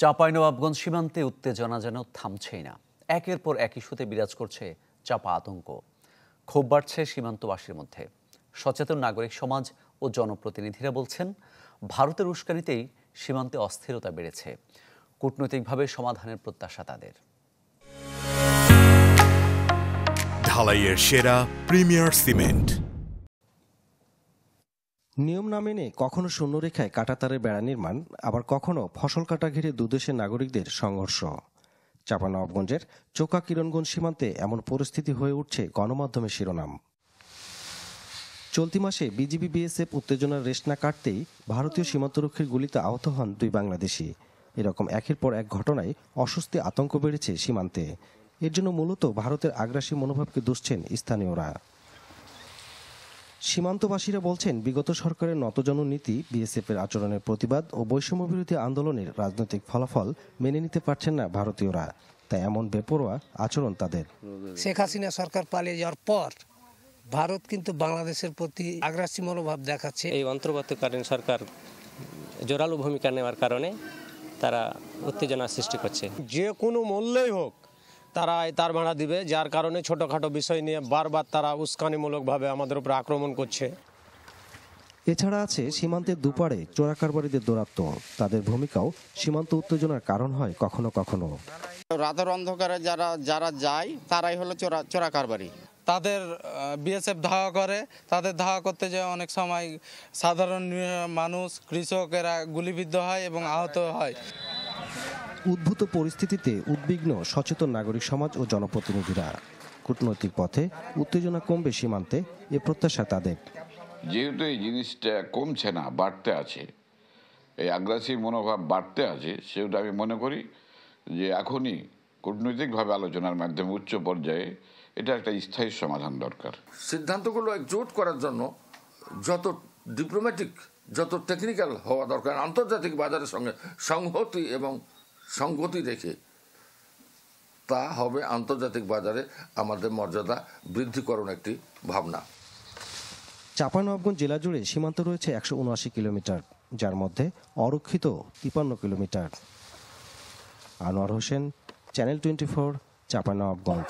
চাঁপাইনবাবগঞ্জ সীমান্তে উত্তেজনা যেন থামছেই না। একের পর এক ইস্যুতে বিরাজ করছে চাপা আতঙ্ক। ক্ষোভ বাড়ছে সীমান্তবাসীর মধ্যে। সচেতন নাগরিক সমাজ ও জনপ্রতিনিধিরা বলছেন, ভারতের উস্কানিতেই সীমান্তে অস্থিরতা বেড়েছে। কূটনৈতিকভাবে সমাধানের প্রত্যাশা তাদের। ঢালাইয়ের সেরা প্রিমিয়ার সিমেন্ট। নিয়ম না মেনে কখনো শূন্যরেখায় কাঁটাতারের বেড়া নির্মাণ, আবার কখনো ফসল কাটা ঘিরে দুদেশের নাগরিকদের সংঘর্ষ। চাঁপাইনবাবগঞ্জের চোকা কিরণগঞ্জ সীমান্তে এমন পরিস্থিতি হয়ে উঠছে গণমাধ্যমের শিরোনাম। চলতি মাসে বিজিবি বিএসএফ উত্তেজনার রেশ না কাটতেই ভারতীয় সীমান্তরক্ষীর গুলিতে আহত হন 2 বাংলাদেশি। এরকম একের পর এক ঘটনায় অস্বস্তি আতঙ্ক বেড়েছে সীমান্তে। এর জন্য মূলত ভারতের আগ্রাসী মনোভাবকে দুষছেন স্থানীয়রা। সীমান্তবাসীরা বলছেন, বিগত সরকারের নতজন নীতি, বিএসএফের আচরণের প্রতিবাদ ও বৈষম্য বিরোধী আন্দোলনের রাজনৈতিক ফলাফল মেনে নিতে পারছেন না ভারতীয়রা। তাই এমন বেপরোয়া আচরণ তাদের। শেখ হাসিনা সরকার পালিয়ে যাওয়ার পর ভারত কিন্তু বাংলাদেশের প্রতি আগ্রাসী মনোভাব দেখাচ্ছে। এই অন্তর্বর্তীকালীন সরকার জোরালো ভূমিকা নেওয়ার কারণে তারা উত্তেজনা সৃষ্টি করছে। যে কোনো মূল্যেই হোক তারা তার ভাড়া দিবে, যার কারণে ছোটখাটো বিষয় নিয়ে বারবার তারা উস্কানিমূলকভাবে আমাদের উপর আক্রমণ করছে। এছাড়া আছে সীমান্তের দুপারে চোরাকারবারিদের দৌরাত্ম্য। তাদের ভূমিকাও সীমান্ত উত্তেজনার কারণ হয় কখনো কখনো। রাতের অন্ধকারে যারা যায় তারাই হলো চোরাকারবারি। তাদের বিএসএফ ধাওয়া করে, তাদের ধাওয়া করতে যায় অনেক সময় সাধারণ মানুষ, কৃষকেরা গুলিবিদ্ধ হয় এবং আহত হয়। উদ্ভূত পরিস্থিতিতে উদ্বিগ্ন সচেতন নাগরিক সমাজ ও জনপ্রতিনিধিরা। কূটনৈতিক পথে উত্তেজনা কমবে সীমান্তে, এ প্রত্যাশা তাদের। যেহেতু এই জিনিসটা কমছে না, বাড়তে আছে, এই আগ্রাসী মনোভাব বাড়তে আছে, সেহেতু আমি মনে করি যে এখনই কূটনৈতিকভাবে আলোচনার মাধ্যমে উচ্চ পর্যায়ে এটা একটা স্থায়ী সমাধান দরকার। সিদ্ধান্তগুলো একজোট করার জন্য যত ডিপ্লোম্যাটিক, যত টেকনিক্যাল হওয়া দরকার, আন্তর্জাতিক বাজারের সঙ্গে সংহতি এবং সংগতি রেখে তা হবে আন্তর্জাতিক বাজারে আমাদের মর্যাদা বৃদ্ধিকরণ একটি ভাবনা। চাঁপাইনবাবগঞ্জ জেলা জুড়ে সীমান্ত রয়েছে 179 কিলোমিটার, যার মধ্যে অরক্ষিত 53 কিলোমিটার। আনোয়ার হোসেন, চ্যানেল 24, চাঁপাইনবাবগঞ্জ।